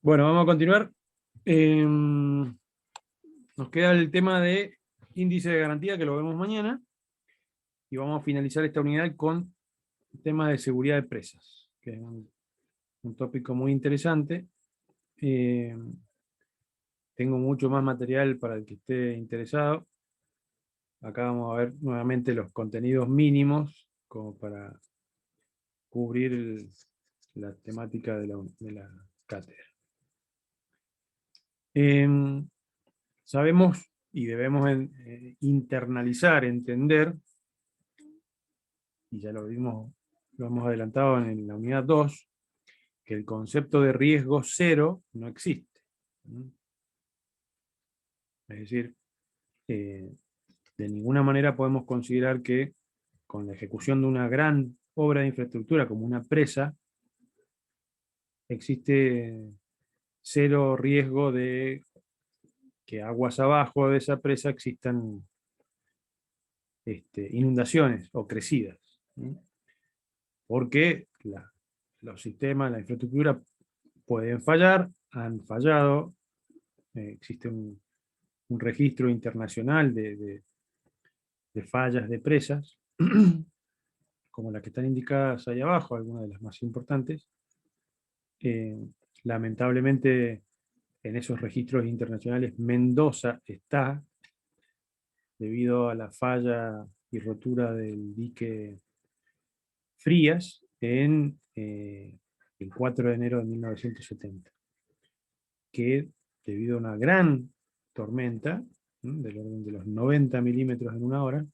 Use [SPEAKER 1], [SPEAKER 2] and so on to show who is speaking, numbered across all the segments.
[SPEAKER 1] Bueno, vamos a continuar. Nos queda el tema de índice de garantía, que lo vemos mañana, y vamos a finalizar esta unidad con el tema de seguridad de presas, que es un tópico muy interesante. Tengo mucho más material para el que esté interesado. Acá vamos a ver nuevamente los contenidos mínimos, como para cubrir la temática de la cátedra. Sabemos y debemos internalizar, entender, y ya lo vimos, lo hemos adelantado en la unidad 2, que el concepto de riesgo cero no existe. Es decir, de ninguna manera podemos considerar que con la ejecución de una gran obra de infraestructura como una presa, existe cero riesgo de que aguas abajo de esa presa existan inundaciones o crecidas. Porque los sistemas, la infraestructura pueden fallar, han fallado, existe un registro internacional de fallas de presas, como las que están indicadas ahí abajo, algunas de las más importantes. Eh, Lamentablemente, en esos registros internacionales, Mendoza está, debido a la falla y rotura del dique Frías el 4 de enero de 1970, que debido a una gran tormenta, del orden de los 90 milímetros en una hora,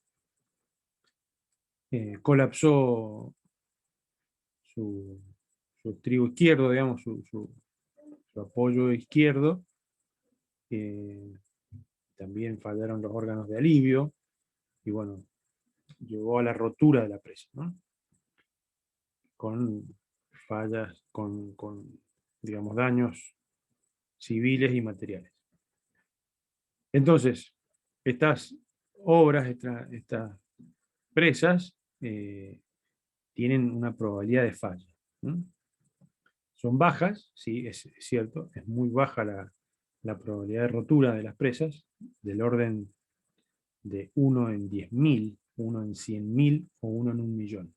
[SPEAKER 1] colapsó su, su estribo izquierdo, digamos, su apoyo izquierdo. eh, También fallaron los órganos de alivio, y bueno, llevó a la rotura de la presa, ¿no? Con fallas, digamos, daños civiles y materiales. Entonces, estas obras, estas presas, tienen una probabilidad de falla. ¿No? Son bajas, sí, es cierto, es muy baja la probabilidad de rotura de las presas, del orden de 1 en 10.000, 1 en 100.000 o 1 en 1.000.000.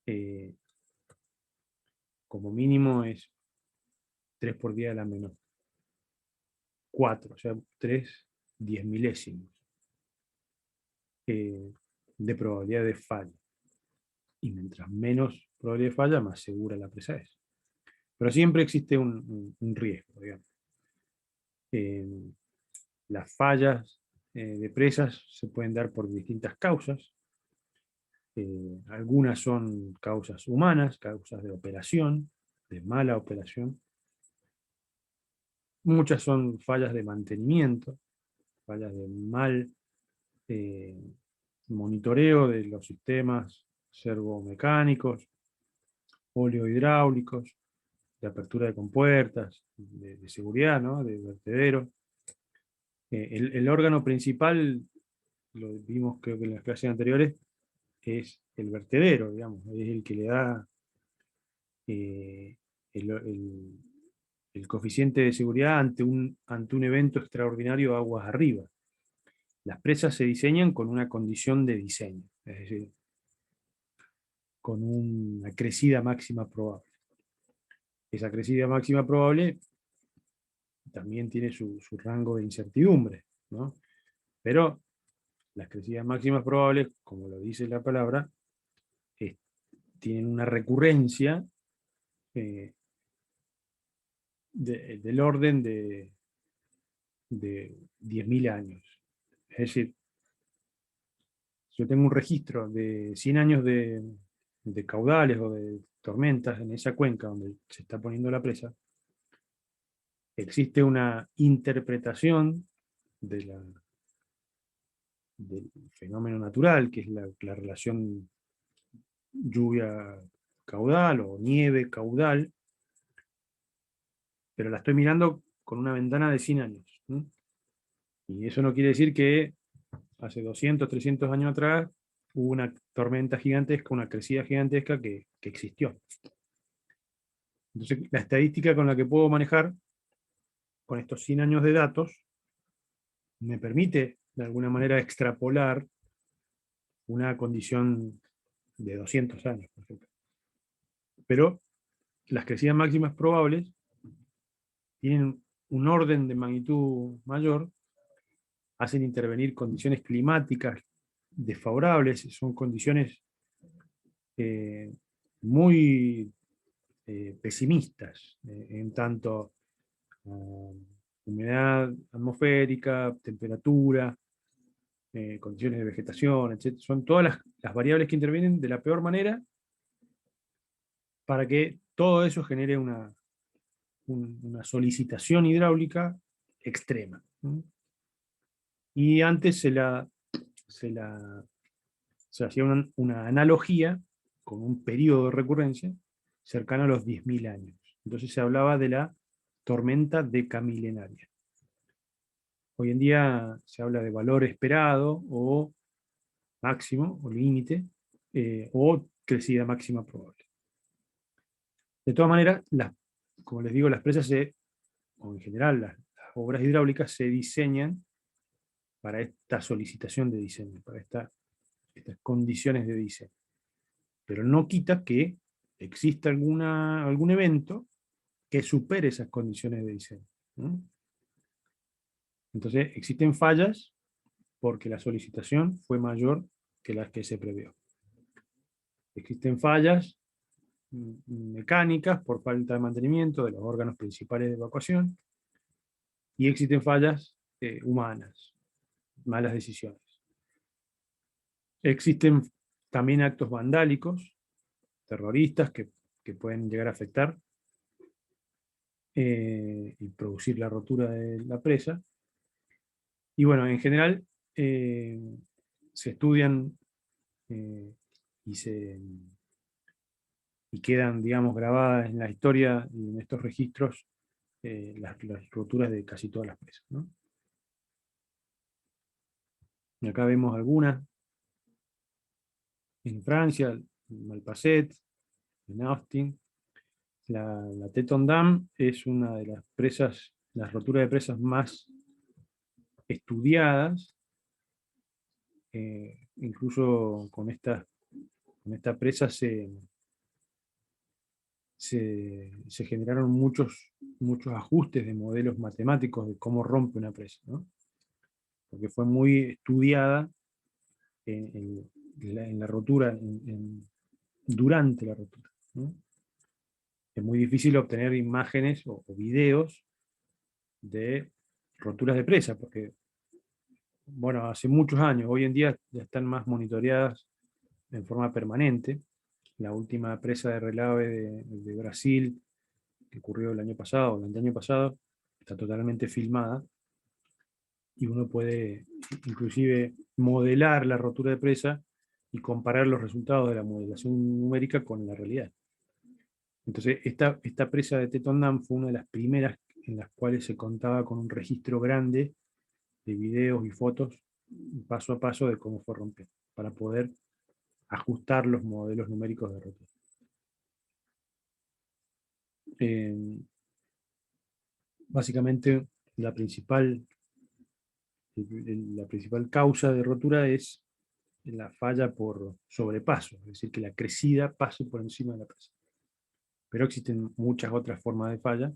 [SPEAKER 1] Eh, Como mínimo es 3 por 10 a la menor. 4, o sea, 3 10.000 de probabilidad de falla. Y mientras menos probabilidad de falla, más segura la presa es. Pero siempre existe un riesgo, digamos. Eh, las fallas de presas se pueden dar por distintas causas. Algunas son causas humanas, causas de operación, de mala operación. Muchas son fallas de mantenimiento, fallas de mal eh, monitoreo de los sistemas servomecánicos, oleohidráulicos, de apertura de compuertas, de seguridad, ¿no? De vertedero. El órgano principal, lo vimos creo que en las clases anteriores, es el vertedero, digamos, es el que le da eh, el, el- el coeficiente de seguridad ante un evento extraordinario aguas arriba. Las presas se diseñan con una condición de diseño, es decir, con una crecida máxima probable. Esa crecida máxima probable también tiene su rango de incertidumbre, ¿no? Pero las crecidas máximas probables, como lo dice la palabra, eh, tienen una recurrencia eh, del orden de 10.000 años. Es decir, si yo tengo un registro de 100 años de caudales o de tormentas en esa cuenca donde se está poniendo la presa, existe una interpretación de del fenómeno natural, que es la relación lluvia-caudal o nieve-caudal, pero la estoy mirando con una ventana de 100 años. ¿Sí? Y eso no quiere decir que hace 200, 300 años atrás hubo una tormenta gigantesca, una crecida gigantesca que existió. Entonces, la estadística con la que puedo manejar, con estos 100 años de datos, me permite, de alguna manera, extrapolar una condición de 200 años, por ejemplo. Pero las crecidas máximas probables tienen un orden de magnitud mayor, hacen intervenir condiciones climáticas desfavorables, son condiciones eh, muy pesimistas, en tanto humedad atmosférica, temperatura, condiciones de vegetación, etc. Son todas las variables que intervienen de la peor manera para que todo eso genere una solicitación hidráulica extrema. ¿No? Y antes se hacía una analogía con un periodo de recurrencia cercano a los 10.000 años. Entonces se hablaba de la tormenta decamilenaria. Hoy en día se habla de valor esperado o máximo o límite o crecida máxima probable. De todas maneras, como les digo, las presas, o en general las obras hidráulicas, se diseñan para esta solicitación de diseño, para estas condiciones de diseño. Pero no quita que exista algún evento que supere esas condiciones de diseño. ¿No? Entonces, existen fallas porque la solicitación fue mayor que las que se previó. Existen fallas mecánicas por falta de mantenimiento de los órganos principales de evacuación, y existen fallas humanas, malas decisiones. Existen también actos vandálicos, terroristas, que pueden llegar a afectar y producir la rotura de la presa. Y bueno, en general se estudian eh, y, y quedan, digamos, grabadas en la historia y en estos registros las roturas de casi todas las presas. ¿No? Y acá vemos algunas en Francia, en Malpasset, en Austin. La Teton Dam es una de las presas, las roturas de presas más estudiadas, incluso con esta presa se generaron muchos ajustes de modelos matemáticos de cómo rompe una presa, ¿no? Porque fue muy estudiada en la rotura, durante la rotura. ¿No? Es muy difícil obtener imágenes o videos de roturas de presa, porque, bueno, hace muchos años, hoy en día ya están más monitoreadas en forma permanente. La última presa de relave de Brasil, que ocurrió el año pasado, o el año pasado, está totalmente filmada, y uno puede inclusive modelar la rotura de presa y comparar los resultados de la modelación numérica con la realidad. Entonces, esta presa de Teton Dam fue una de las primeras en las cuales se contaba con un registro grande de videos y fotos paso a paso de cómo fue rompiendo, para poder ajustar los modelos numéricos de rotura. Básicamente, la principal causa de rotura es la falla por sobrepaso, es decir, que la crecida pase por encima de la presa. Pero existen muchas otras formas de falla.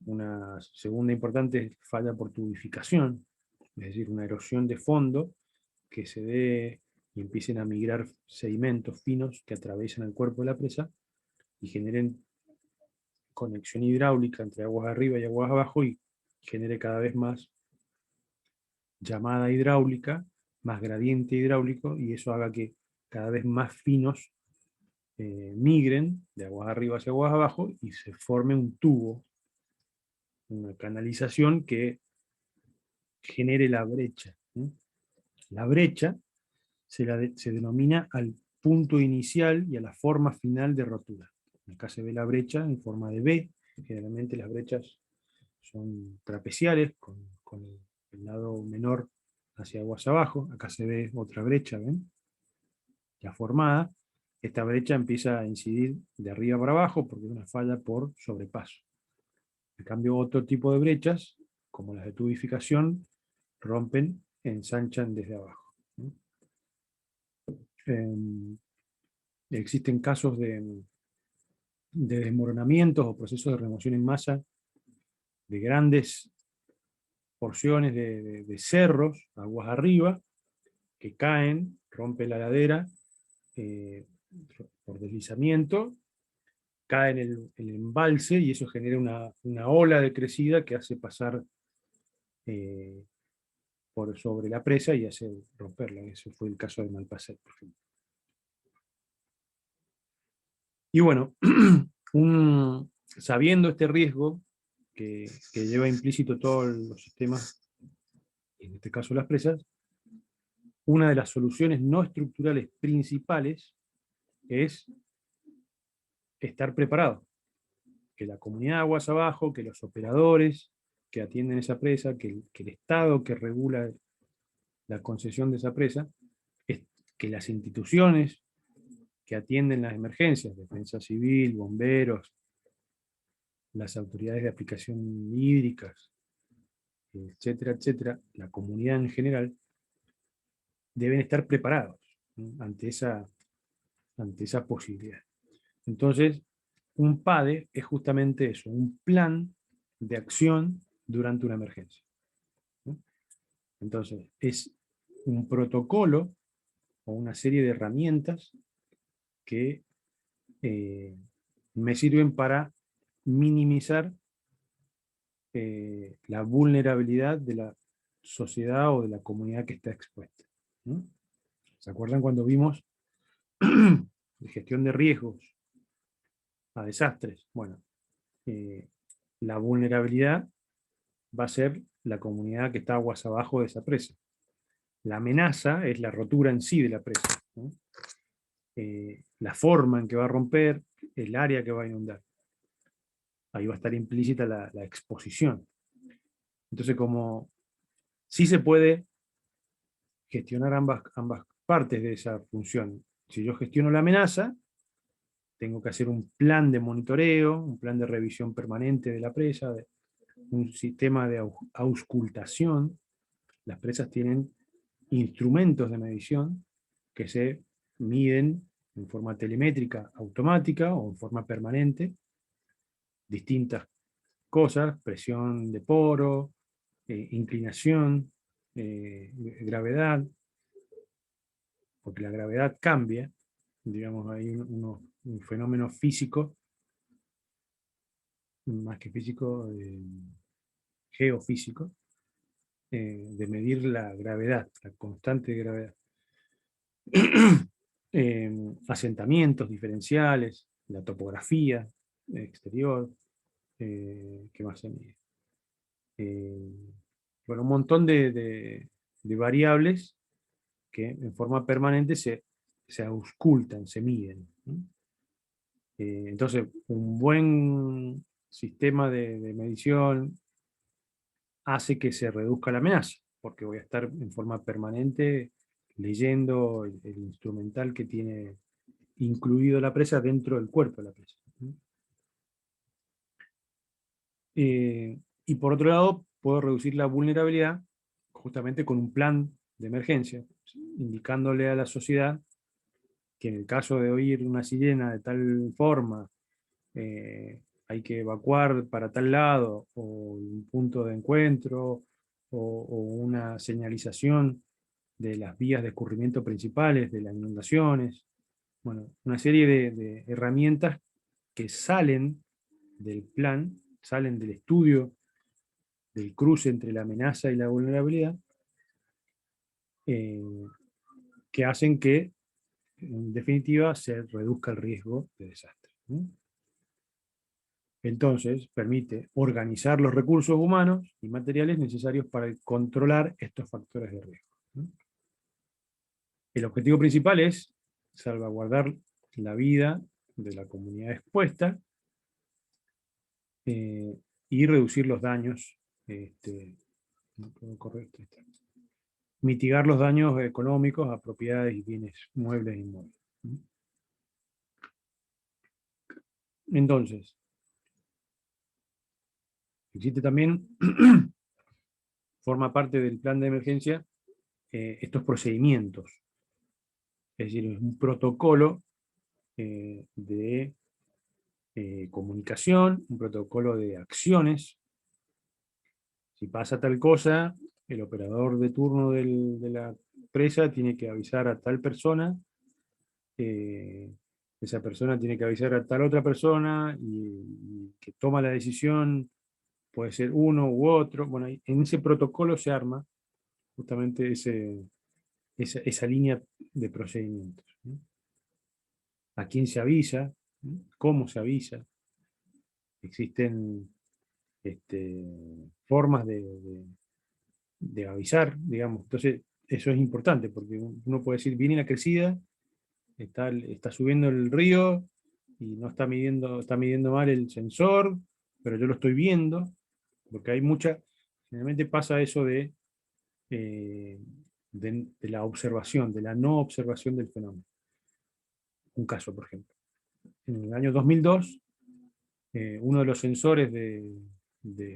[SPEAKER 1] Una segunda importante es falla por tubificación, es decir, una erosión de fondo que se dé y empiecen a migrar sedimentos finos que atraviesan el cuerpo de la presa y generen conexión hidráulica entre aguas arriba y aguas abajo, y genere cada vez más llamada hidráulica, más gradiente hidráulico, y eso haga que cada vez más finos migren de aguas arriba hacia aguas abajo y se forme un tubo, una canalización que genere la brecha. ¿Sí? La brecha se denomina al punto inicial y a la forma final de rotura. Acá se ve la brecha en forma de V. Generalmente las brechas son trapeciales, con el lado menor hacia aguas abajo. Acá se ve otra brecha, ¿ven? Ya formada. esta brecha empieza a incidir de arriba para abajo porque es una falla por sobrepaso. En cambio, otro tipo de brechas, como las de tubificación, rompen, ensanchan desde abajo. Existen casos de desmoronamientos o procesos de remoción en masa de grandes porciones de cerros, aguas arriba, que caen, rompe la ladera eh, por deslizamiento, cae en el embalse y eso genera una ola de crecida que hace pasar eh, por sobre la presa y hace romperla. Ese fue el caso de Malpasset, por ejemplo. Y bueno, sabiendo este riesgo que lleva implícito todos los sistemas, en este caso las presas, una de las soluciones no estructurales principales es estar preparado. Que la comunidad de aguas abajo, que los operadores que atienden esa presa, que el Estado que regula la concesión de esa presa, que las instituciones que atienden las emergencias, defensa civil, bomberos, las autoridades de aplicación hídricas, etcétera, etcétera, la comunidad en general, deben estar preparados, ¿no? ante esa posibilidad. Entonces, un PADE es justamente eso, un plan de acción durante una emergencia, ¿no? Entonces, es un protocolo o una serie de herramientas que me sirven para minimizar la vulnerabilidad de la sociedad o de la comunidad que está expuesta, ¿no? ¿Se acuerdan cuando vimos de gestión de riesgos a desastres? Bueno, la vulnerabilidad va a ser la comunidad que está aguas abajo de esa presa. La amenaza es la rotura en sí de la presa, ¿no? La forma en que va a romper, el área que va a inundar. Ahí va a estar implícita la exposición. Entonces, como sí se puede gestionar ambas partes de esa función. Si yo gestiono la amenaza, tengo que hacer un plan de monitoreo, un plan de revisión permanente de la presa, un sistema de auscultación. Las presas tienen instrumentos de medición que se miden en forma telemétrica automática o en forma permanente, distintas cosas, presión de poro, inclinación, gravedad, porque la gravedad cambia, digamos, hay un fenómeno físico, más que físico, geofísico, de medir la gravedad, la constante de gravedad. Asentamientos diferenciales, la topografía exterior, ¿qué más se mide? Bueno, un montón de variables que en forma permanente se auscultan, se miden, ¿no? Entonces, un buen sistema de medición hace que se reduzca la amenaza, porque voy a estar en forma permanente leyendo el instrumental que tiene incluido la presa dentro del cuerpo de la presa, ¿no? Y por otro lado, puedo reducir la vulnerabilidad justamente con un plan de emergencia, indicándole a la sociedad que en el caso de oír una sirena de tal forma, hay que evacuar para tal lado, o un punto de encuentro, o una señalización de las vías de escurrimiento principales, de las inundaciones. Bueno, una serie de herramientas que salen del plan, salen del estudio del cruce entre la amenaza y la vulnerabilidad, eh, que hacen que, en definitiva, se reduzca el riesgo de desastre, ¿no? Entonces, permite organizar los recursos humanos y materiales necesarios para controlar estos factores de riesgo, ¿no? El objetivo principal es salvaguardar la vida de la comunidad expuesta, y reducir los daños, no puedo correr esto, mitigar los daños económicos a propiedades y bienes muebles e inmuebles, ¿no? Entonces, existe también, forma parte del plan de emergencia, estos procedimientos. Es decir, es un protocolo de comunicación, un protocolo de acciones. Si pasa tal cosa, el operador de turno de la presa tiene que avisar a tal persona, eh, esa persona tiene que avisar a tal otra persona, y que toma la decisión puede ser uno u otro. Bueno, en ese protocolo se arma justamente esa línea de procedimientos, ¿no? ¿A quién se avisa? ¿No? ¿Cómo se avisa? Existen formas de avisar, digamos. Entonces, eso es importante, porque uno puede decir, viene la crecida, está subiendo el río y no está midiendo mal el sensor, pero yo lo estoy viendo, porque hay generalmente pasa eso eh, de la observación, de la no observación del fenómeno. Un caso, por ejemplo. En el año 2002, uno de los sensores de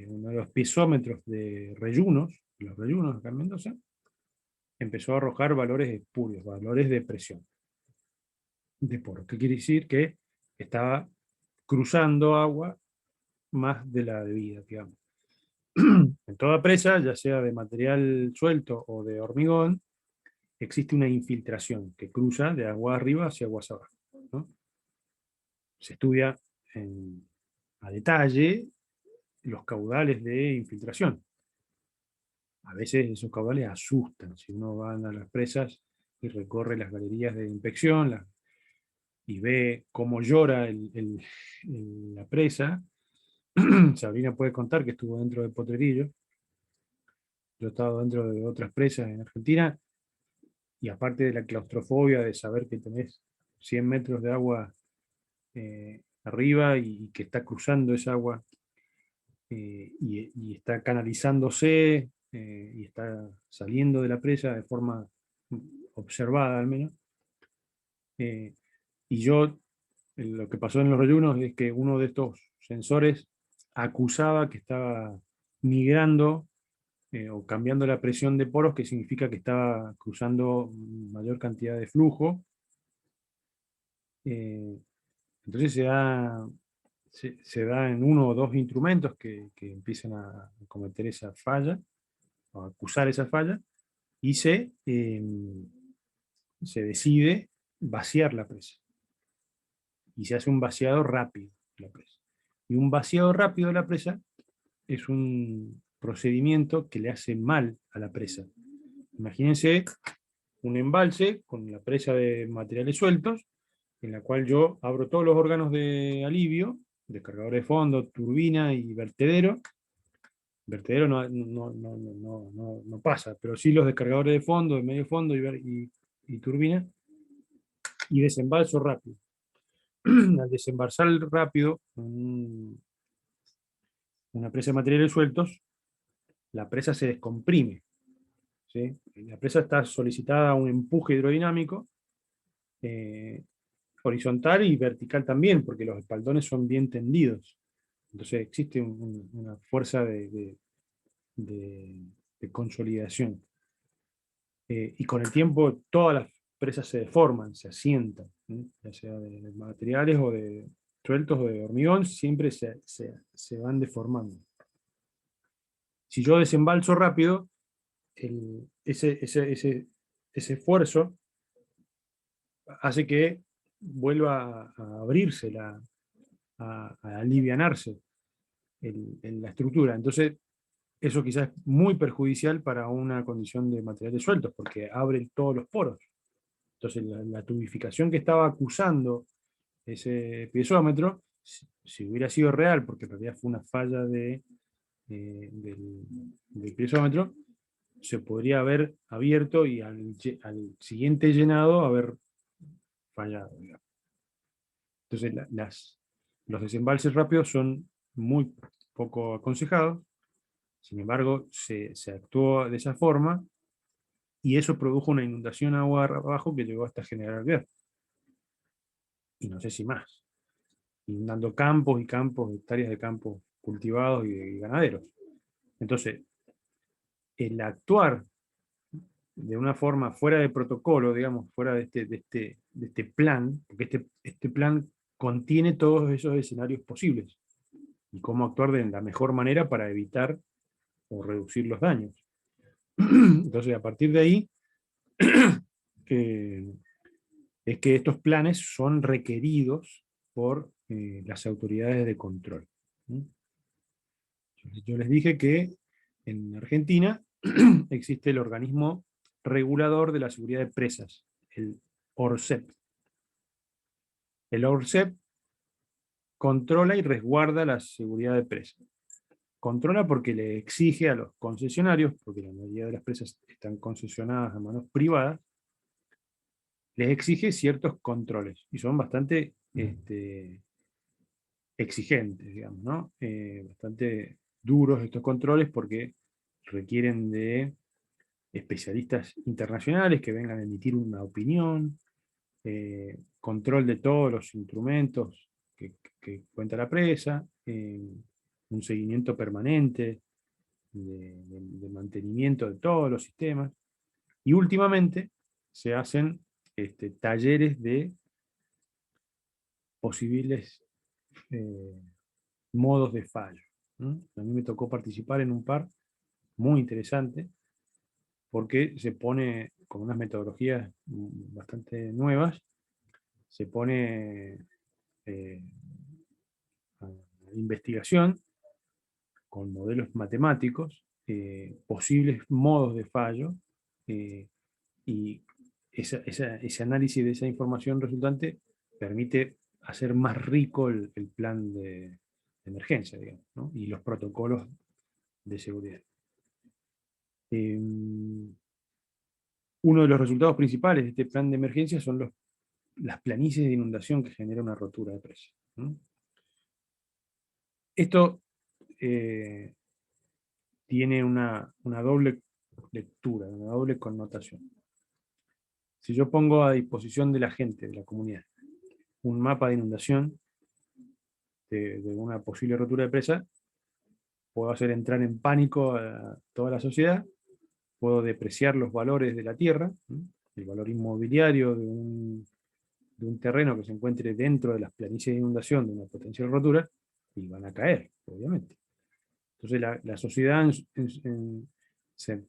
[SPEAKER 1] uno de los piezómetros de reyunos, los reyunos acá en Mendoza, empezó a arrojar valores espurios, valores de presión de poro. ¿Qué quiere decir? Que estaba cruzando agua más de la debida, digamos. En toda presa, ya sea de material suelto o de hormigón, existe una infiltración que cruza de agua arriba hacia aguas abajo, ¿no? Se estudia a detalle los caudales de infiltración. A veces esos caudales asustan. Si uno va a las presas y recorre las galerías de inspección y ve cómo llora la presa, Sabrina puede contar que estuvo dentro de Potrerillo. Yo he estado dentro de otras presas en Argentina, y aparte de la claustrofobia de saber que tenés 100 metros de agua arriba, y que está cruzando esa agua, y está canalizándose, y está saliendo de la presa de forma observada al menos. Y lo que pasó en los reyunos es que uno de estos sensores acusaba que estaba migrando, o cambiando la presión de poros, que significa que estaba cruzando mayor cantidad de flujo. Eh, entonces se da en uno o dos instrumentos que empiezan a cometer esa falla, o a acusar esa falla, y se decide vaciar la presa. Y se hace un vaciado rápido de la presa. Y un vaciado rápido de la presa es un procedimiento que le hace mal a la presa. Imagínense un embalse con la presa de materiales sueltos, en la cual yo abro todos los órganos de alivio, descargador de fondo, turbina y vertedero. Vertedero no pasa, pero sí los descargadores de fondo, de medio fondo y turbina, y desembalso rápido. Al desembalsar rápido una presa de materiales sueltos, la presa se descomprime, ¿sí? La presa está solicitada a un empuje hidrodinámico, eh, horizontal y vertical también, porque los espaldones son bien tendidos. Entonces existe una fuerza de- de consolidación. Y con el tiempo todas las presas se deforman, se asientan, ¿sí? Ya sea de materiales o de sueltos o de hormigón, siempre se van deformando. Si yo desembalso rápido, ese esfuerzo hace que vuelva a abrirse, a alivianarse la estructura. Entonces, eso quizás es muy perjudicial para una condición de materiales sueltos, porque abre todos los poros. Entonces, la tubificación que estaba acusando ese piezómetro, si hubiera sido real, porque en realidad fue una falla del piezómetro, se podría haber abierto y al siguiente llenado haber fallado, digamos. Entonces, los desembalses rápidos son muy poco aconsejados. Sin embargo, se actuó de esa forma, y eso produjo una inundación agua abajo que llegó hasta General Alvear. Y no sé si más. inundando campos y campos, hectáreas de campos cultivados y ganaderos. Entonces, el actuar de una forma fuera de protocolo, digamos, fuera de este plan, porque este plan contiene todos esos escenarios posibles y cómo actuar de la mejor manera para evitar o reducir los daños. Entonces, a partir de ahí, eh, es que estos planes son requeridos por las autoridades de control. Yo les dije que en Argentina existe el organismo regulador de la seguridad de presas, el ORSEP. El ORSEP controla y resguarda la seguridad de presas. Controla porque le exige a los concesionarios, porque la mayoría de las presas están concesionadas a manos privadas, les exige ciertos controles y son bastante exigentes, digamos, ¿no? Bastante duros estos controles porque requieren de especialistas internacionales que vengan a emitir una opinión, control de todos los instrumentos que cuenta la presa, un seguimiento permanente de mantenimiento de todos los sistemas, y últimamente se hacen talleres de posibles eh, modos de fallo. A mí me tocó participar en un par muy interesante, porque se pone con unas metodologías bastante nuevas, se pone eh, a investigación con modelos matemáticos, posibles modos de fallo, y ese análisis de esa información resultante permite hacer más rico el plan de emergencia, digamos, ¿no? Y los protocolos de seguridad. Uno de los resultados principales de este plan de emergencia son las planicies de inundación que genera una rotura de presa. Esto tiene una doble lectura, una doble connotación. Si yo pongo a disposición de la gente, de la comunidad, un mapa de inundación de una posible rotura de presa, puedo hacer entrar en pánico a toda la sociedad, puedo depreciar los valores de la tierra, el valor inmobiliario de un terreno que se encuentre dentro de las planicies de inundación de una potencial rotura, y van a caer, obviamente. Entonces la sociedad se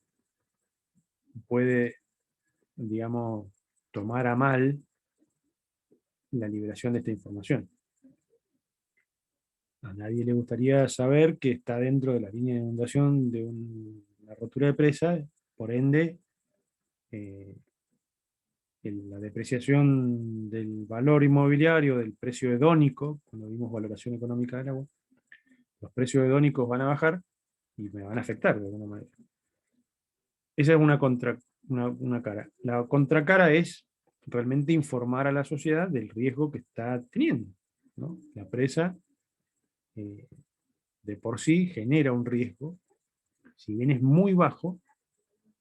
[SPEAKER 1] puede, digamos, tomar a mal la liberación de esta información. A nadie le gustaría saber que está dentro de la línea de inundación de una rotura de presa, por ende, eh, la depreciación del valor inmobiliario, del precio hedónico, cuando vimos valoración económica del agua, los precios hedónicos van a bajar y me van a afectar de alguna manera. Esa es una cara. La contracara es realmente informar a la sociedad del riesgo que está teniendo, ¿no? La presa eh, de por sí genera un riesgo, si bien es muy bajo,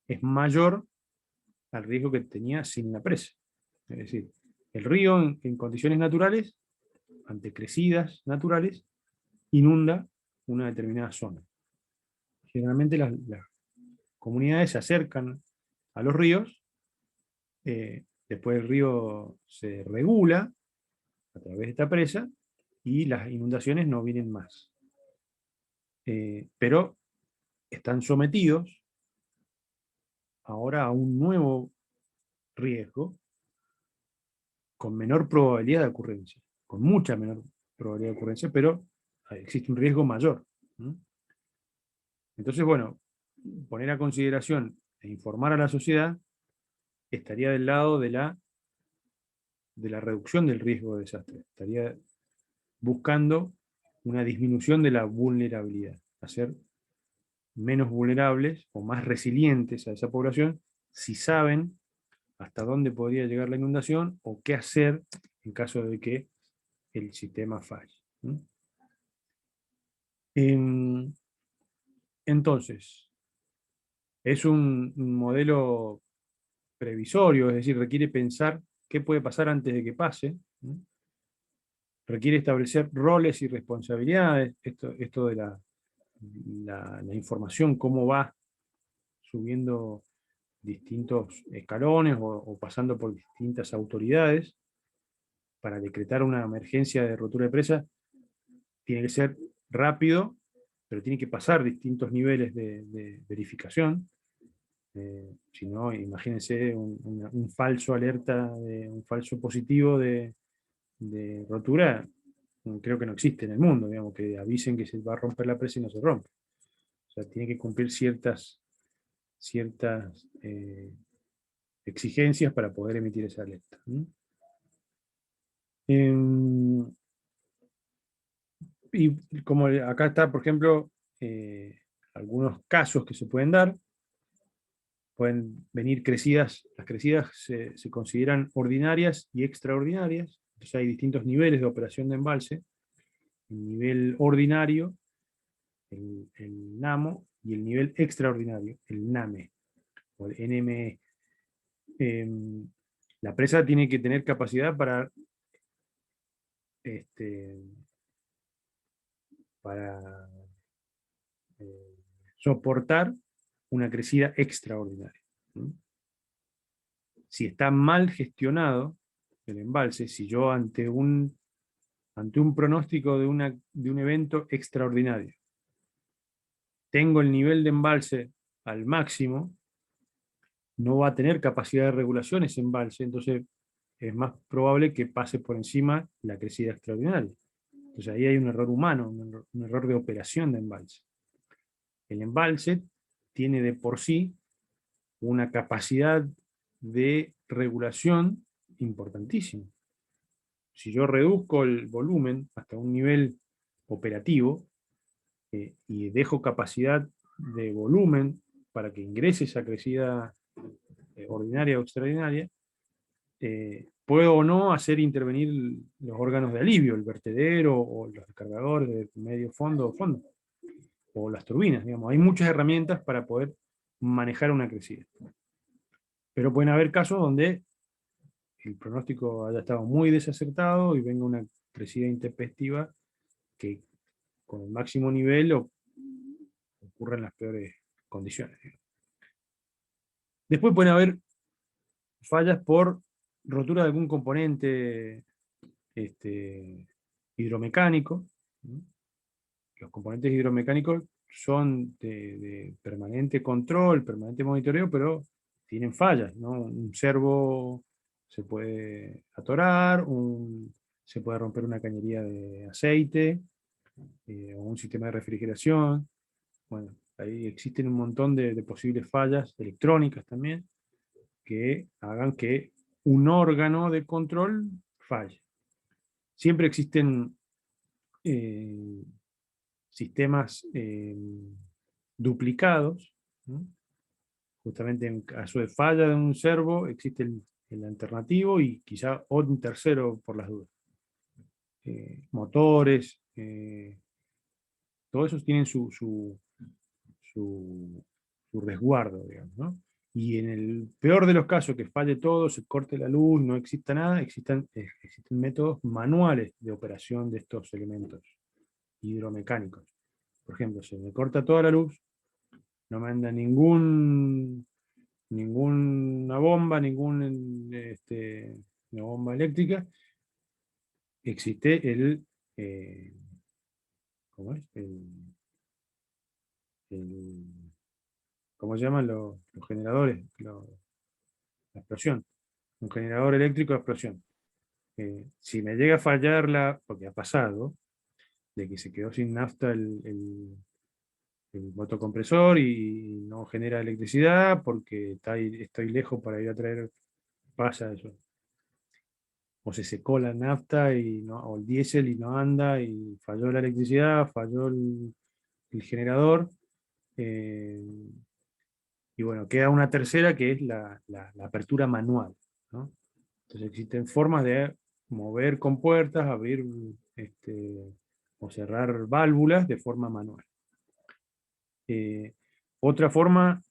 [SPEAKER 1] es mayor al riesgo que tenía sin la presa. Es decir, el río en condiciones naturales, ante crecidas naturales, inunda una determinada zona. Generalmente las comunidades se acercan a los ríos, después el río se regula a través de esta presa y las inundaciones no vienen más. Pero están sometidos ahora a un nuevo riesgo con menor probabilidad de ocurrencia, con mucha menor probabilidad de ocurrencia, pero existe un riesgo mayor. Entonces, bueno, poner a consideración e informar a la sociedad estaría del lado de la reducción del riesgo de desastre, estaría buscando una disminución de la vulnerabilidad, hacer menos vulnerables o más resilientes a esa población si saben hasta dónde podría llegar la inundación o qué hacer en caso de que el sistema falle. Entonces, es un modelo previsorio, es decir, requiere pensar qué puede pasar antes de que pase. requiere establecer roles y responsabilidades, esto de la información, cómo va subiendo distintos escalones o pasando por distintas autoridades para decretar una emergencia de rotura de presa, tiene que ser rápido, pero tiene que pasar distintos niveles de verificación. Si no, imagínense un falso alerta, un falso positivo de rotura, creo que no existe en el mundo, digamos, que avisen que se va a romper la presa y no se rompe. O sea, tiene que cumplir ciertas exigencias para poder emitir esa alerta. Y como acá está, por ejemplo, algunos casos que se pueden dar, pueden venir crecidas, las crecidas se consideran ordinarias y extraordinarias, entonces hay distintos niveles de operación de embalse, el nivel ordinario, el NAMO, y el nivel extraordinario, el NAME, o el NME. La presa tiene que tener capacidad este, para soportar una crecida extraordinaria. Si está mal gestionado el embalse, si yo ante un pronóstico de un evento extraordinario tengo el nivel de embalse al máximo, no va a tener capacidad de regulación ese embalse, entonces es más probable que pase por encima la crecida extraordinaria. Entonces ahí hay un error humano, un error de operación de embalse. El embalse tiene de por sí una capacidad de regulación importantísima. Si yo reduzco el volumen hasta un nivel operativo y dejo capacidad de volumen para que ingrese esa crecida ordinaria o extraordinaria, puedo o no hacer intervenir los órganos de alivio, el vertedero o los descargadores de medio fondo o fondo, o las turbinas, digamos. Hay muchas herramientas para poder manejar una crecida. Pero pueden haber casos donde el pronóstico haya estado muy desacertado y venga una crecida intempestiva que con el máximo nivel ocurra en las peores condiciones. Después pueden haber fallas por rotura de algún componente hidromecánico. Los componentes hidromecánicos son de permanente control, permanente monitoreo, pero tienen fallas, ¿no? Un servo se puede atorar, se puede romper una cañería de aceite, o un sistema de refrigeración. Bueno, ahí existen un montón de posibles fallas electrónicas también que hagan que un órgano de control falle. Siempre existen sistemas duplicados, ¿no? Justamente en caso de falla de un servo existe el alternativo y quizá un tercero por las dudas. Motores, todos esos tienen su resguardo, digamos, ¿no? Y en el peor de los casos, que falle todo, se corte la luz, no exista nada, existen métodos manuales de operación de estos elementos hidromecánicos. Por ejemplo, se me corta toda la luz, no me anda ninguna bomba, una bomba eléctrica, existe ¿cómo es? El- ¿Cómo se llaman los generadores? La explosión. Un generador eléctrico de explosión. Si me llega a fallar porque ha pasado, de que se quedó sin nafta el motocompresor y no genera electricidad porque estoy lejos para ir a traer, pasa eso. O se secó la nafta o el diésel y no anda y falló la electricidad, falló el generador. eh, y bueno, queda una tercera que es la apertura manual, ¿no? Entonces existen formas de mover compuertas, abrir o cerrar válvulas de forma manual. Eh, Otra forma,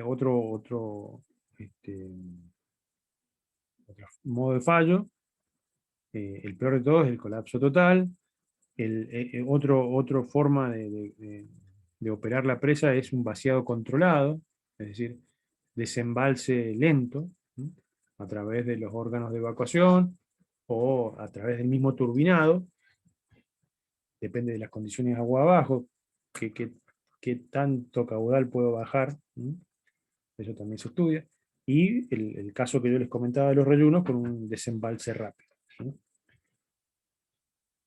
[SPEAKER 1] otro modo de fallo El peor de todo es el colapso total. Otra forma de operar la presa es un vaciado controlado, es decir, desembalse lento, ¿sí? A través de los órganos de evacuación o a través del mismo turbinado, depende de las condiciones de agua abajo, qué tanto caudal puedo bajar, ¿sí? Eso también se estudia, y el caso que yo les comentaba de los reyunos con un desembalse rápido, ¿sí?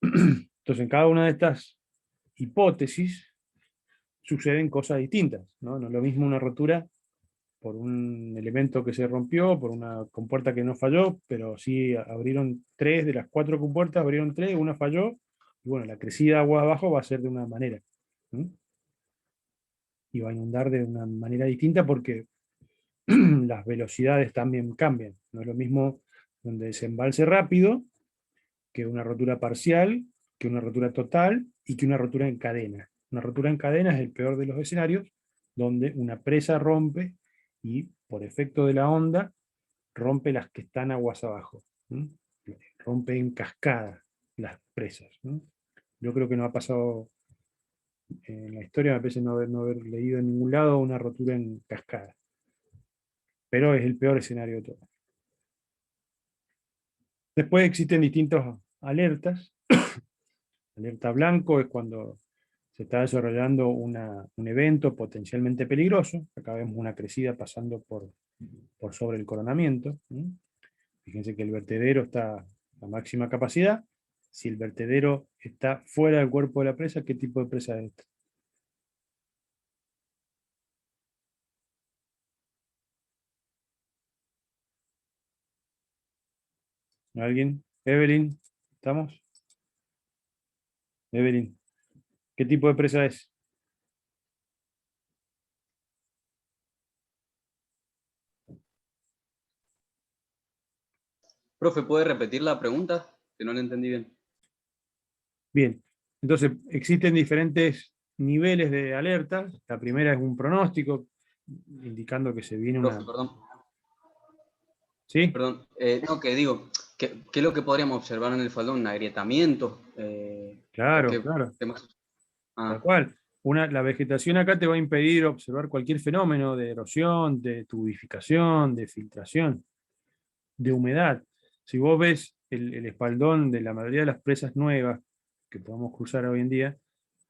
[SPEAKER 1] Entonces, en cada una de estas hipótesis suceden cosas distintas, ¿no? No es lo mismo una rotura por un elemento que se rompió, por una compuerta que no falló, pero sí abrieron tres de las cuatro compuertas, abrieron tres, una falló, y bueno, la crecida agua abajo va a ser de una manera, ¿sí? Y va a inundar de una manera distinta porque las velocidades también cambian. No es lo mismo un desembalse rápido que una rotura parcial, que una rotura total y que una rotura en cadena. Una rotura en cadena es el peor de los escenarios, donde una presa rompe y por efecto de la onda rompe las que están aguas abajo. ¿Sí? Rompe en cascada las presas. ¿Sí? Yo creo que no ha pasado en la historia, me parece no haber leído en ningún lado una rotura en cascada. Pero es el peor escenario de todo. Después existen distintas alertas. Alerta blanco es cuando se está desarrollando un evento potencialmente peligroso. Acá vemos una crecida pasando por sobre el coronamiento. ¿Sí? Fíjense que el vertedero está a máxima capacidad. Si el vertedero está fuera del cuerpo de la presa, ¿qué tipo de presa es esta? ¿Alguien? Evelyn, ¿estamos? Evelyn, ¿qué tipo de presa es?
[SPEAKER 2] Profe, ¿puede repetir la pregunta? Que no la entendí bien.
[SPEAKER 1] Bien, entonces existen diferentes niveles de alerta. La primera es un pronóstico, indicando que se viene
[SPEAKER 2] Profe,
[SPEAKER 1] una...
[SPEAKER 2] perdón.
[SPEAKER 1] ¿Sí?
[SPEAKER 2] Perdón. No, que digo, ¿qué es lo que podríamos observar en el faldón? ¿Un agrietamiento? ¿O
[SPEAKER 1] Claro,
[SPEAKER 2] qué,
[SPEAKER 1] claro.
[SPEAKER 2] qué más?
[SPEAKER 1] Tal
[SPEAKER 2] Ah,
[SPEAKER 1] cual. La vegetación acá te va a impedir observar cualquier fenómeno de erosión, de tubificación, de filtración, de humedad. Si vos ves el espaldón de la mayoría de las presas nuevas que podemos cruzar hoy en día,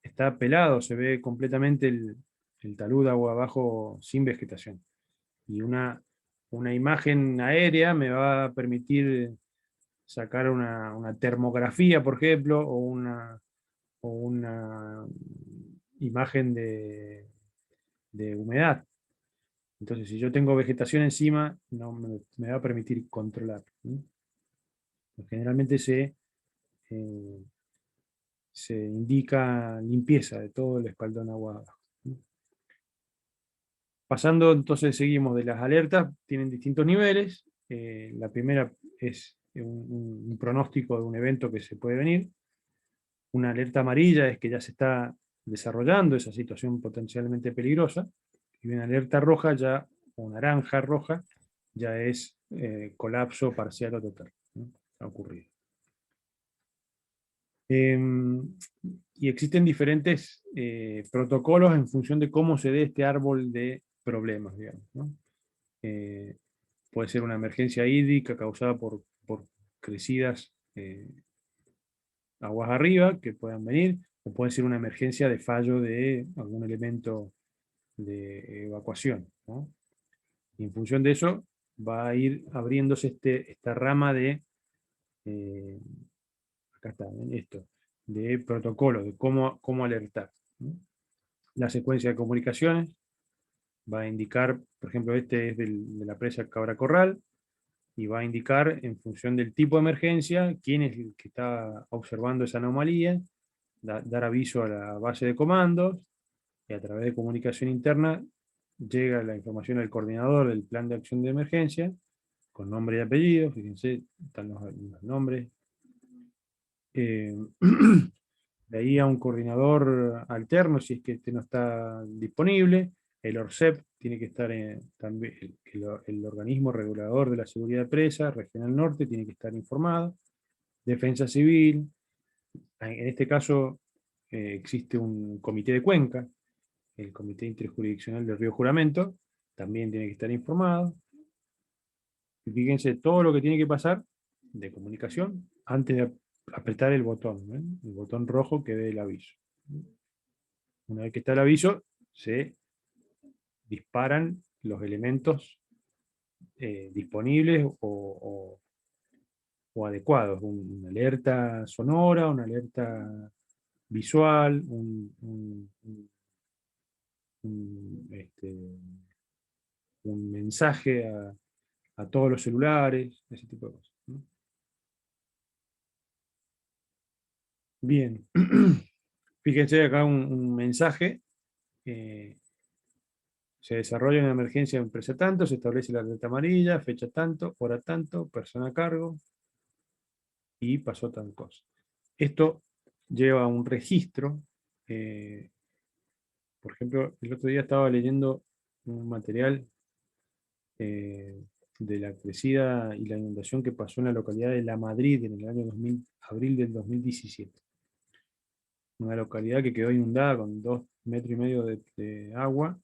[SPEAKER 1] está pelado, se ve completamente el talud agua abajo sin vegetación. Y una imagen aérea me va a permitir sacar una termografía, por ejemplo, o una imagen de humedad. Entonces, si yo tengo vegetación encima, no me va a permitir controlar, ¿sí? Generalmente eh, se indica limpieza de todo el espaldón agua abajo, ¿sí? Pasando, entonces seguimos de las alertas, tienen distintos niveles. La primera es un pronóstico de un evento que se puede venir. Una alerta amarilla es que ya se está desarrollando esa situación potencialmente peligrosa. Y una alerta roja ya, o naranja roja, ya es colapso parcial o total, ¿no? Ha ocurrido. Y existen diferentes protocolos en función de cómo se dé este árbol de problemas, digamos, ¿no? Eh, Puede ser una emergencia hídrica causada por crecidas aguas arriba que puedan venir, o puede ser una emergencia de fallo de algún elemento de evacuación, ¿no? Y en función de eso va a ir abriéndose esta rama eh, acá está, ¿ven? Esto, de protocolo, de cómo alertar, ¿no? La secuencia de comunicaciones va a indicar, por ejemplo, este es de la presa Cabra Corral, y va a indicar en función del tipo de emergencia quién es el que está observando esa anomalía, dar aviso a la base de comandos, y a través de comunicación interna llega la información al coordinador del plan de acción de emergencia, con nombre y apellido, fíjense, están los nombres. Eh, de ahí a un coordinador alterno, si es que este no está disponible. El ORCEP tiene que estar también, el organismo regulador de la seguridad de presa, Regional Norte, tiene que estar informado. defensa civil. En este caso existe un comité de cuenca, el Comité Interjurisdiccional del Río Juramento, también tiene que estar informado. Y fíjense todo lo que tiene que pasar de comunicación antes de apretar el botón rojo que dé el aviso. Una vez que está el aviso, se disparan los elementos disponibles o adecuados. Una alerta sonora, una alerta visual, un mensaje a todos los celulares, ese tipo de cosas, ¿no? Bien, fíjense acá un mensaje. Se desarrolla una emergencia en empresa tanto, se establece la alerta amarilla, fecha tanto, hora tanto, persona a cargo, y pasó tal cosa. Esto lleva a un registro. Por ejemplo, el otro día estaba leyendo un material de la crecida y la inundación que pasó en la localidad de La Madrid en el año abril del 2017. Una localidad que quedó inundada con 2,5 metros de agua,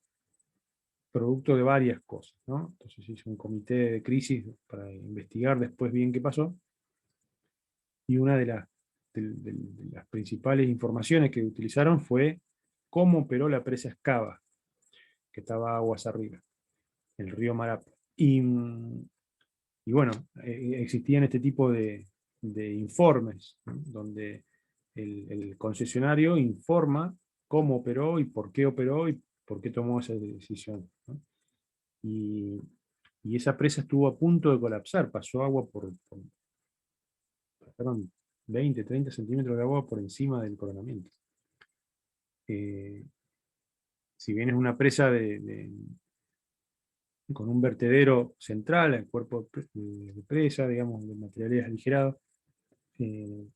[SPEAKER 1] producto de varias cosas, ¿no? Entonces hizo un comité de crisis para investigar después bien qué pasó, y una de las principales informaciones que utilizaron fue cómo operó la presa Escava, que estaba aguas arriba, el río Marapo. Y bueno, existían este tipo de informes, ¿no? Donde el concesionario informa cómo operó y por qué tomó esa decisión, ¿no? Y, y esa presa estuvo a punto de colapsar, pasó agua pasaron 20, 30 centímetros de agua por encima del coronamiento. Si bien es una presa con un vertedero central, el cuerpo de presa, digamos, de materiales aligerados, eh,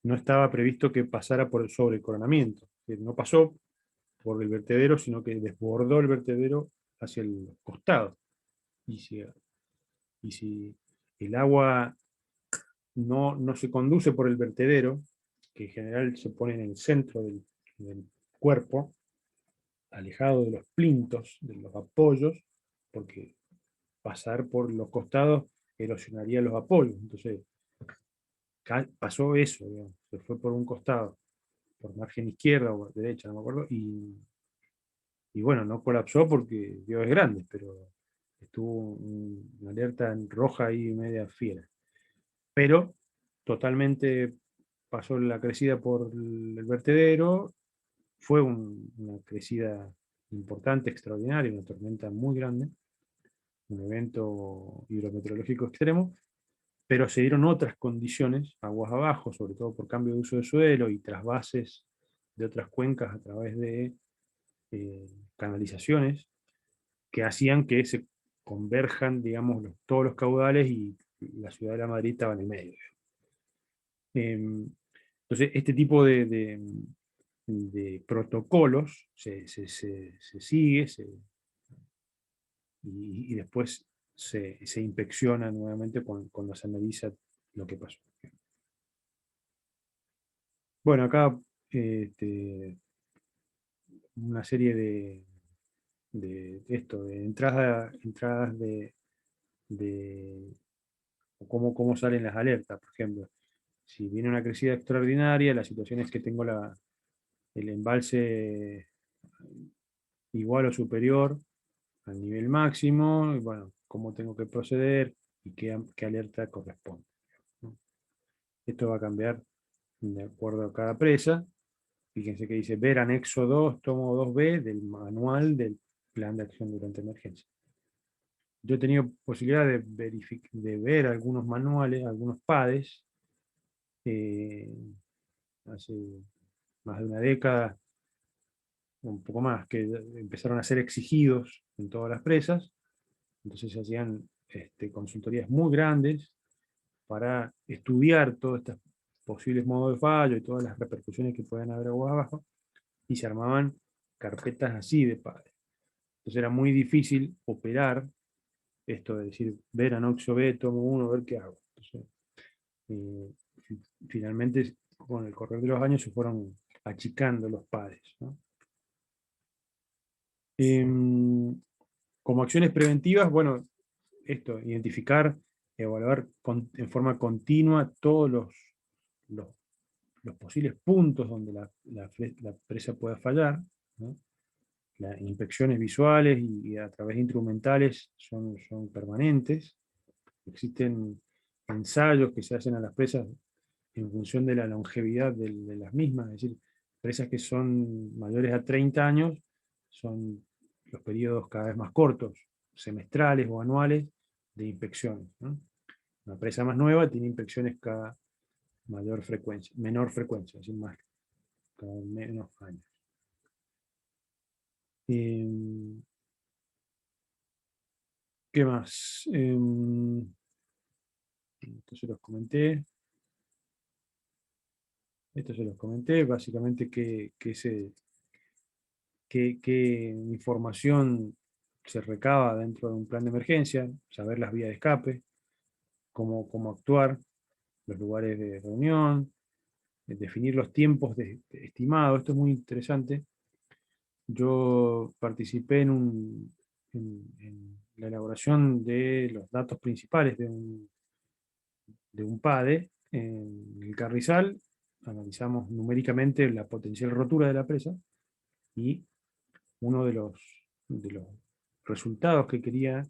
[SPEAKER 1] no estaba previsto que pasara sobre el coronamiento. No pasó por el vertedero, sino que desbordó el vertedero hacia el costado. Y si el agua no se conduce por el vertedero, que en general se pone en el centro del cuerpo, alejado de los plintos, de los apoyos, porque pasar por los costados erosionaría los apoyos. Entonces, pasó eso, digamos, se fue por un costado, por margen izquierda o derecha, no me acuerdo, y bueno, no colapsó porque Dios es grande, pero estuvo una alerta en roja ahí media fiera. Pero totalmente pasó la crecida por el vertedero, fue una crecida importante, extraordinaria, una tormenta muy grande, un evento hidrometeorológico extremo, pero se dieron otras condiciones, aguas abajo, sobre todo por cambio de uso de suelo y trasvases de otras cuencas a través de canalizaciones, que hacían que se converjan, digamos, todos los caudales y la ciudad de La Madrid estaba en el medio. Entonces, este tipo de protocolos se sigue y después se inspecciona nuevamente cuando se analiza lo que pasó. Bueno, acá una serie de entradas de cómo salen las alertas, por ejemplo. Si viene una crecida extraordinaria, la situación es que tengo el embalse igual o superior al nivel máximo, y bueno, cómo tengo que proceder y qué alerta corresponde, ¿no? Esto va a cambiar de acuerdo a cada presa. Fíjense que dice ver anexo 2, tomo 2B del manual del plan de acción durante emergencia. Yo he tenido posibilidad de ver algunos manuales, algunos PADES, eh, hace más de una década, un poco más, que empezaron a ser exigidos en todas las presas. Entonces se hacían consultorías muy grandes para estudiar todos estos posibles modos de fallo y todas las repercusiones que pueden haber aguas abajo, y se armaban carpetas así de padres. Entonces era muy difícil operar esto de decir, ver anoxio B, tomo uno, ver qué hago. Entonces, finalmente con el correr de los años se fueron achicando los PADES, ¿no? Como acciones preventivas, bueno, esto, identificar, evaluar en forma continua todos los, los posibles puntos donde la presa pueda fallar, ¿no? Las inspecciones visuales y a través de instrumentales son permanentes. Existen ensayos que se hacen a las presas en función de la longevidad de las mismas, es decir, presas que son mayores a 30 años, son los periodos cada vez más cortos, semestrales o anuales, de inspecciones, ¿no? Una presa más nueva tiene inspecciones cada menor frecuencia, es decir, cada menos años. ¿Qué más? Esto se los comenté. Básicamente qué información se recaba dentro de un plan de emergencia, saber las vías de escape, cómo actuar, los lugares de reunión, definir los tiempos estimados. Esto es muy interesante. Yo participé en la elaboración de los datos principales de un PADE en el Carrizal. Analizamos numéricamente la potencial rotura de la presa y uno de los resultados que quería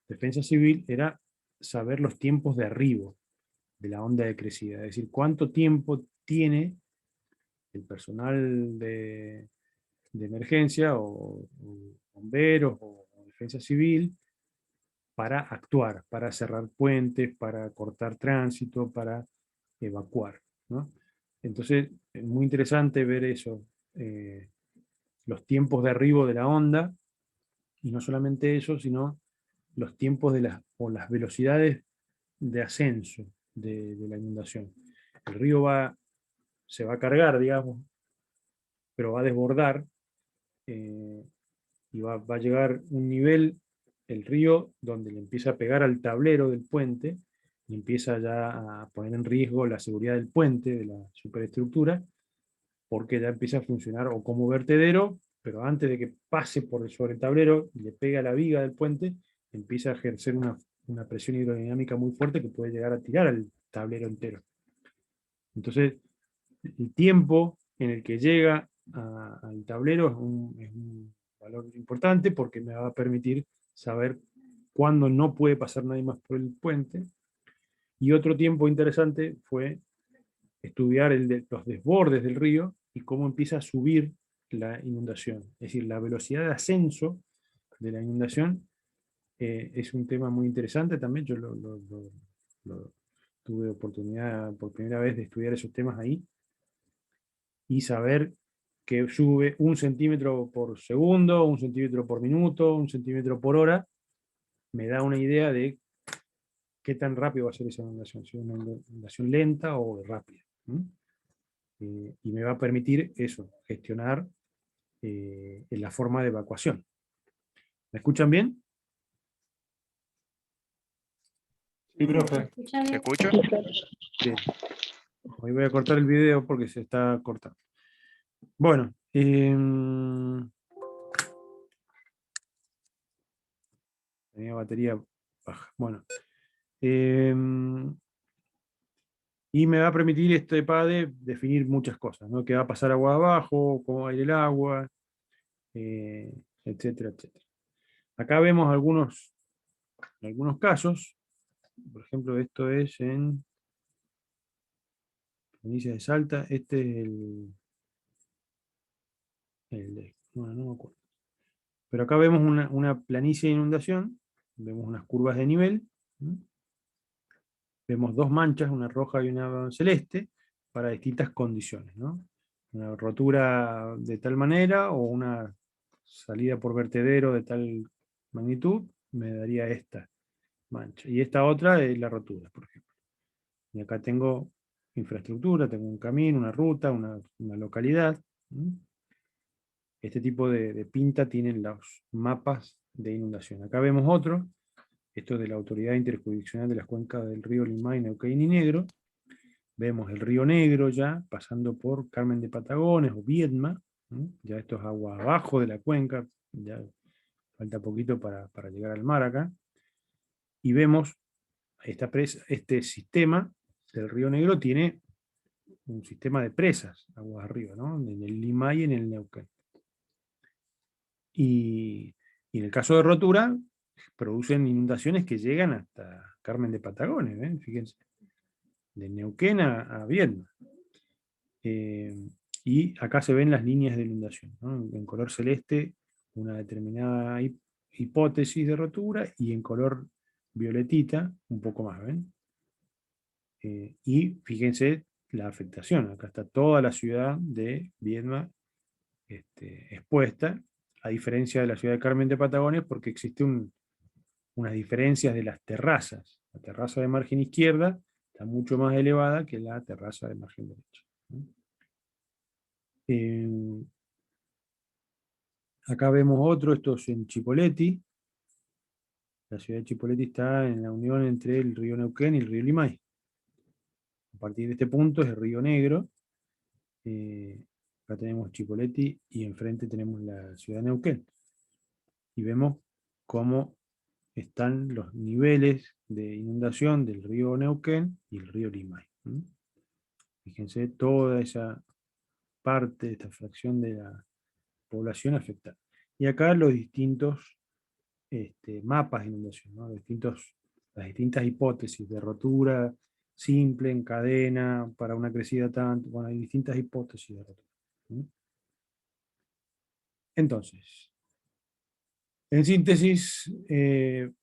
[SPEAKER 1] Defensa Civil era saber los tiempos de arribo de la onda de crecida, es decir, cuánto tiempo tiene el personal de emergencia o bomberos o Defensa Civil para actuar, para cerrar puentes, para cortar tránsito, para evacuar, ¿no? Entonces, es muy interesante ver eso, los tiempos de arribo de la onda, y no solamente eso, sino los tiempos o las velocidades de ascenso de la inundación. El río se va a cargar, digamos, pero va a desbordar, eh, y va a llegar un nivel, el río, donde le empieza a pegar al tablero del puente, y empieza ya a poner en riesgo la seguridad del puente, de la superestructura, porque ya empieza a funcionar o como vertedero, pero antes de que pase sobre el tablero y le pegue a la viga del puente, empieza a ejercer una presión hidrodinámica muy fuerte que puede llegar a tirar al tablero entero. Entonces, el tiempo en el que llega al tablero es un valor importante, porque me va a permitir saber cuándo no puede pasar nadie más por el puente. Y otro tiempo interesante fue estudiar los desbordes del río y cómo empieza a subir la inundación. Es decir, la velocidad de ascenso de la inundación es un tema muy interesante también. Yo tuve oportunidad por primera vez de estudiar esos temas ahí y saber que sube 1 centímetro por segundo, 1 centímetro por minuto, 1 centímetro por hora, me da una idea de qué tan rápido va a ser esa inundación, si es una inundación lenta o rápida. Y me va a permitir eso, gestionar en la forma de evacuación. ¿Me escuchan bien?
[SPEAKER 3] Sí, profe.
[SPEAKER 4] ¿Se escucha?
[SPEAKER 1] Bien. Hoy voy a cortar el video porque se está cortando. Bueno, tenía batería baja. Bueno, y me va a permitir este PADE definir muchas cosas, ¿no? Qué va a pasar agua abajo, cómo va a ir el agua, etcétera, etcétera. Acá vemos algunos casos. Por ejemplo, esto es en provincia de Salta. Este es bueno, no me acuerdo. Pero acá vemos una planicie de inundación, vemos unas curvas de nivel, ¿no? Vemos dos manchas, una roja y una celeste, para distintas condiciones, ¿no? Una rotura de tal manera o una salida por vertedero de tal magnitud me daría esta mancha. Y esta otra es la rotura, por ejemplo. Y acá tengo infraestructura, tengo un camino, una ruta, una localidad. Este tipo de pinta tienen los mapas de inundación. Acá vemos otro, esto es de la Autoridad Interjurisdiccional de las Cuencas del Río Limay, Neuquén y Negro, vemos el Río Negro ya, pasando por Carmen de Patagones o Viedma, ¿no? Ya esto es agua abajo de la cuenca, ya falta poquito para llegar al mar acá, y vemos este sistema del Río Negro tiene un sistema de presas aguas arriba, ¿no? En el Limay y en el Neuquén. Y en el caso de rotura, producen inundaciones que llegan hasta Carmen de Patagones, ¿ven? Fíjense, de Neuquén a Viedma. Y acá se ven las líneas de inundación, ¿no? En color celeste, una determinada hipótesis de rotura, y en color violetita, un poco más, ¿ven? Y fíjense la afectación. Acá está toda la ciudad de Viedma expuesta, a diferencia de la ciudad de Carmen de Patagones, porque existe unas diferencias de las terrazas. La terraza de margen izquierda está mucho más elevada que la terraza de margen derecha, ¿no? Acá vemos otro, esto es en Chipoleti. La ciudad de Chipoleti está en la unión entre el río Neuquén y el río Limay. A partir de este punto es el río Negro. Acá tenemos Chipoleti y enfrente tenemos la ciudad de Neuquén. Y vemos cómo están los niveles de inundación del río Neuquén y el río Limay. Fíjense toda esa parte, esta fracción de la población afectada. Y acá los distintos mapas de inundación, ¿no? Las distintas hipótesis de rotura simple, en cadena, para una crecida tanto. Bueno, hay distintas hipótesis de rotura. Entonces, en síntesis,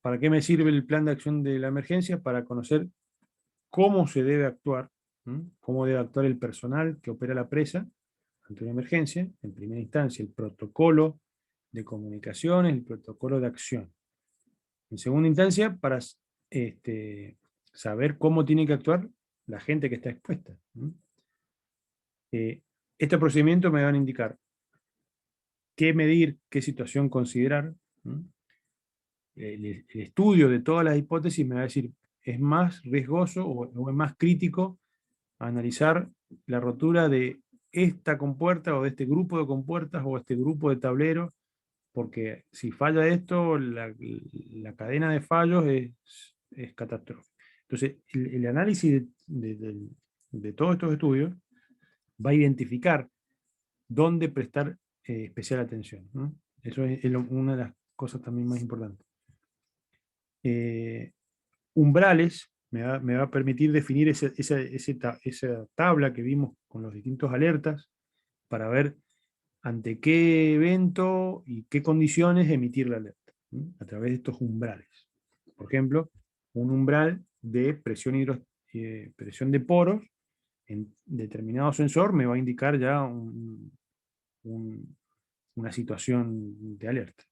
[SPEAKER 1] ¿para qué me sirve el plan de acción de la emergencia? Para conocer cómo se debe actuar, cómo debe actuar el personal que opera la presa ante una emergencia. En primera instancia, el protocolo de comunicaciones, el protocolo de acción. En segunda instancia, para saber cómo tiene que actuar la gente que está expuesta. Este procedimiento me van a indicar qué medir, qué situación considerar. El estudio de todas las hipótesis me va a decir, ¿es más riesgoso o es más crítico analizar la rotura de esta compuerta o de este grupo de compuertas o este grupo de tableros? Porque si falla esto, la cadena de fallos es catastrófica. Entonces, el análisis de todos estos estudios va a identificar dónde prestar especial atención, ¿no? Eso es una de las cosas también más importantes. Umbrales me va a permitir definir esa tabla que vimos con los distintos alertas para ver ante qué evento y qué condiciones emitir la alerta, ¿sí? A través de estos umbrales. Por ejemplo, un umbral de presión de poros en determinado sensor me va a indicar ya una situación de alerta.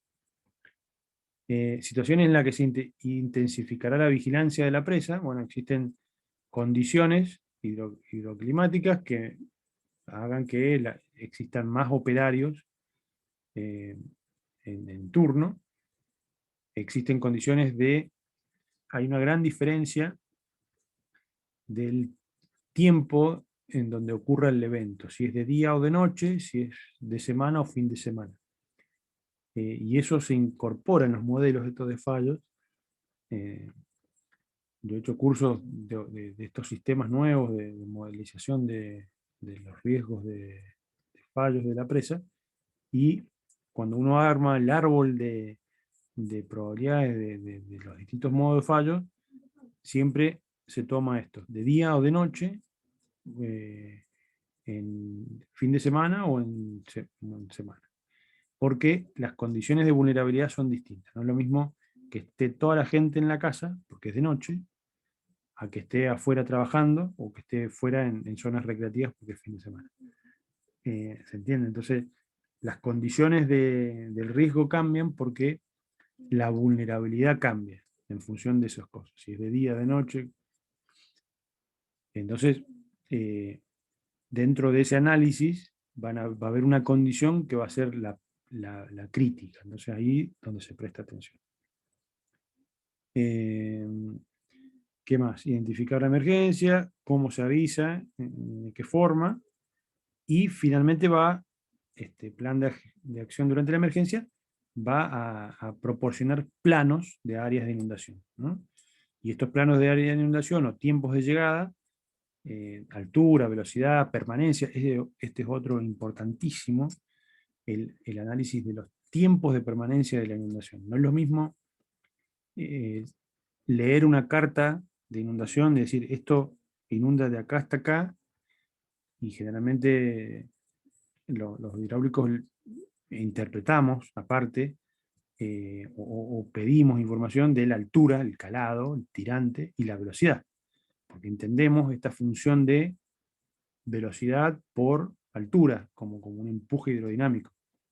[SPEAKER 1] Situaciones en las que se intensificará la vigilancia de la presa. Bueno, existen condiciones hidroclimáticas que hagan que existan más operarios en turno. Existen condiciones hay una gran diferencia del tiempo en donde ocurra el evento, si es de día o de noche, si es de semana o fin de semana. Y eso se incorpora en los modelos estos de fallos. Yo he hecho cursos de estos sistemas nuevos de modelización de los riesgos de fallos de la presa, y cuando uno arma el árbol de probabilidades de los distintos modos de fallos, siempre se toma esto, de día o de noche, en fin de semana o en semana. Porque las condiciones de vulnerabilidad son distintas. No es lo mismo que esté toda la gente en la casa, porque es de noche, a que esté afuera trabajando o que esté fuera en zonas recreativas porque es fin de semana. ¿Se entiende? Entonces, las condiciones del riesgo cambian porque la vulnerabilidad cambia en función de esas cosas. Si es de día, de noche. Entonces, dentro de ese análisis va a haber una condición que va a ser la crítica. Entonces ahí donde se presta atención. ¿Qué más? Identificar la emergencia, cómo se avisa, de qué forma, y finalmente este plan de acción durante la emergencia va a proporcionar planos de áreas de inundación, ¿no? Y estos planos de área de inundación o tiempos de llegada, altura, velocidad, permanencia, este es otro importantísimo, el análisis de los tiempos de permanencia de la inundación. No es lo mismo leer una carta de inundación, de decir esto inunda de acá hasta acá, y generalmente los hidráulicos interpretamos aparte o pedimos información de la altura, el calado, el tirante y la velocidad, porque entendemos esta función de velocidad por altura, como un empuje hidrodinámico.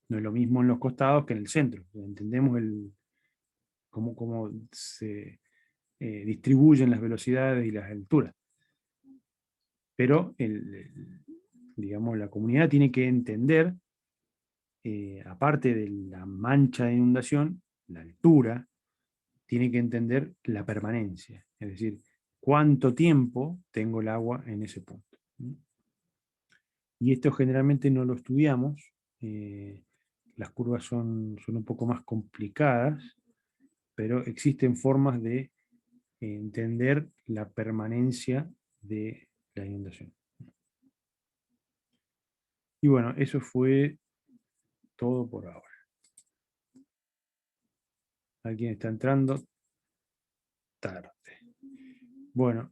[SPEAKER 1] No es lo mismo en los costados que en el centro. Entendemos cómo se distribuyen las velocidades y las alturas. Pero digamos, la comunidad tiene que entender, aparte de la mancha de inundación, la altura, tiene que entender la permanencia, es decir, cuánto tiempo tengo el agua en ese punto. Y esto generalmente no lo estudiamos, las curvas son un poco más complicadas, pero existen formas de entender la permanencia de la inundación. Y bueno, eso fue todo por ahora. Alguien está entrando tarde. Bueno,